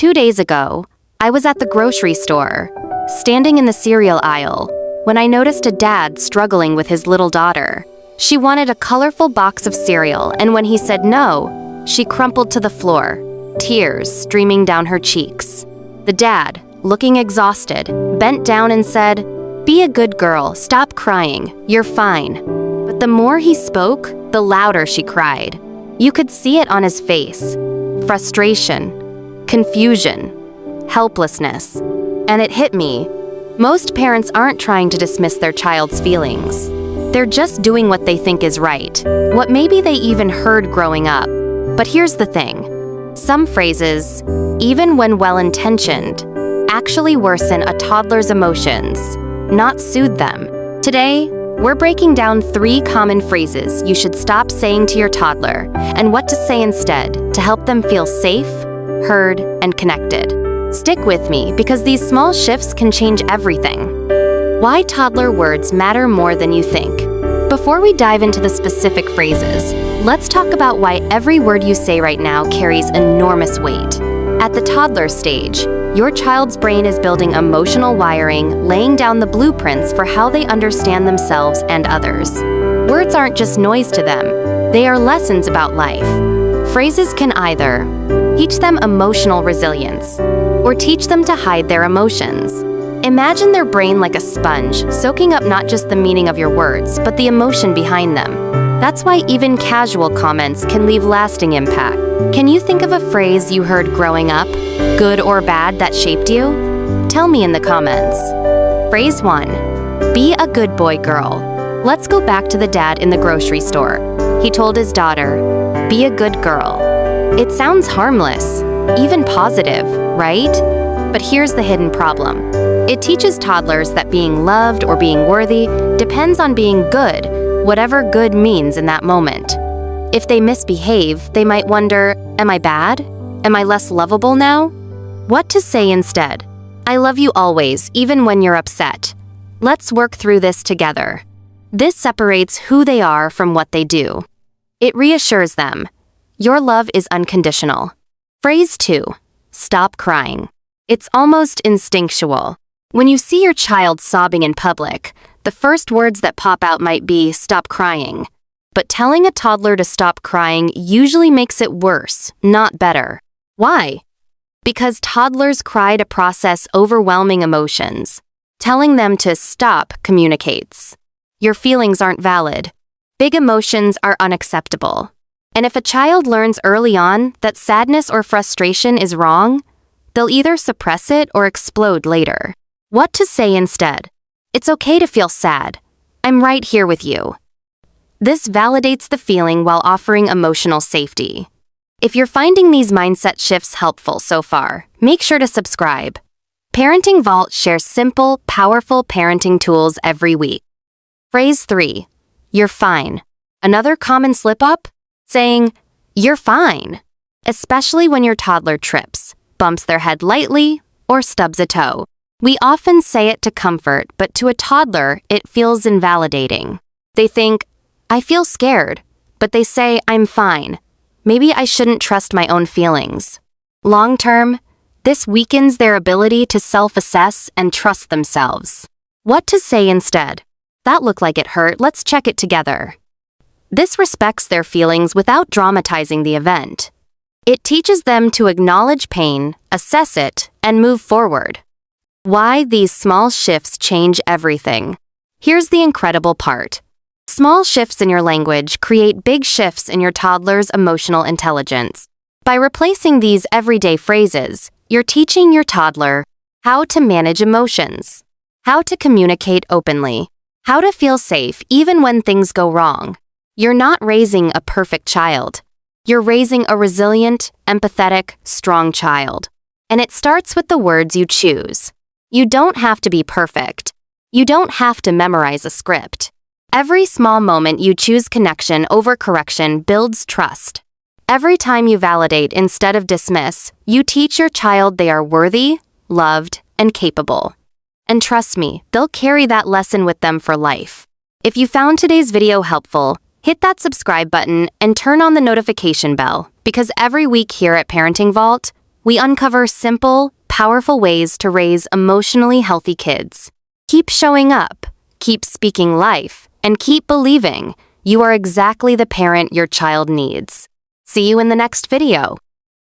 2 days ago, I was at the grocery store, standing in the cereal aisle, when I noticed a dad struggling with his little daughter. She wanted a colorful box of cereal, and when he said no, she crumpled to the floor, tears streaming down her cheeks. The dad, looking exhausted, bent down and said, "Be a good girl, stop crying, you're fine." But the more he spoke, the louder she cried. You could see it on his face. Frustration, confusion, helplessness. And it hit me. Most parents aren't trying to dismiss their child's feelings. They're just doing what they think is right, what maybe they even heard growing up. But here's the thing. Some phrases, even when well-intentioned, actually worsen a toddler's emotions, not soothe them. Today, we're breaking down 3 common phrases you should stop saying to your toddler and what to say instead to help them feel safe, heard, and connected. Stick with me because these small shifts can change everything. Why toddler words matter more than you think. Before we dive into the specific phrases, let's talk about why every word you say right now carries enormous weight. At the toddler stage, your child's brain is building emotional wiring, laying down the blueprints for how they understand themselves and others. Words aren't just noise to them, they are lessons about life. Phrases can either teach them emotional resilience or teach them to hide their emotions. Imagine their brain like a sponge, soaking up not just the meaning of your words, but the emotion behind them. That's why even casual comments can leave lasting impact. Can you think of a phrase you heard growing up, good or bad, that shaped you? Tell me in the comments. Phrase 1. Be a good boy, girl. Let's go back to the dad in the grocery store. He told his daughter, "Be a good girl." It sounds harmless, even positive, right? But here's the hidden problem. It teaches toddlers that being loved or being worthy depends on being good, whatever good means in that moment. If they misbehave, they might wonder, am I bad? Am I less lovable now? What to say instead? I love you always, even when you're upset. Let's work through this together. This separates who they are from what they do. It reassures them. Your love is unconditional. Phrase 2. Stop crying. It's almost instinctual. When you see your child sobbing in public, the first words that pop out might be, "Stop crying." But telling a toddler to stop crying usually makes it worse, not better. Why? Because toddlers cry to process overwhelming emotions. Telling them to stop communicates. Your feelings aren't valid. Big emotions are unacceptable. And if a child learns early on that sadness or frustration is wrong, they'll either suppress it or explode later. What to say instead? It's okay to feel sad. I'm right here with you. This validates the feeling while offering emotional safety. If you're finding these mindset shifts helpful so far, make sure to subscribe. Parenting Vault shares simple, powerful parenting tools every week. Phrase 3. You're fine. Another common slip-up? Saying, "You're fine." Especially when your toddler trips, bumps their head lightly, or stubs a toe. We often say it to comfort, but to a toddler, it feels invalidating. They think, "I feel scared," but they say, "I'm fine. Maybe I shouldn't trust my own feelings." Long term, this weakens their ability to self-assess and trust themselves. What to say instead? That looked like it hurt, let's check it together. This respects their feelings without dramatizing the event. It teaches them to acknowledge pain, assess it, and move forward. Why these small shifts change everything. Here's the incredible part. Small shifts in your language create big shifts in your toddler's emotional intelligence. By replacing these everyday phrases, you're teaching your toddler how to manage emotions, how to communicate openly, how to feel safe even when things go wrong. You're not raising a perfect child. You're raising a resilient, empathetic, strong child. And it starts with the words you choose. You don't have to be perfect. You don't have to memorize a script. Every small moment you choose connection over correction builds trust. Every time you validate instead of dismiss, you teach your child they are worthy, loved, and capable. And trust me, they'll carry that lesson with them for life. If you found today's video helpful, hit that subscribe button and turn on the notification bell, because every week here at Parenting Vault, we uncover simple, powerful ways to raise emotionally healthy kids. Keep showing up, keep speaking life, and keep believing you are exactly the parent your child needs. See you in the next video.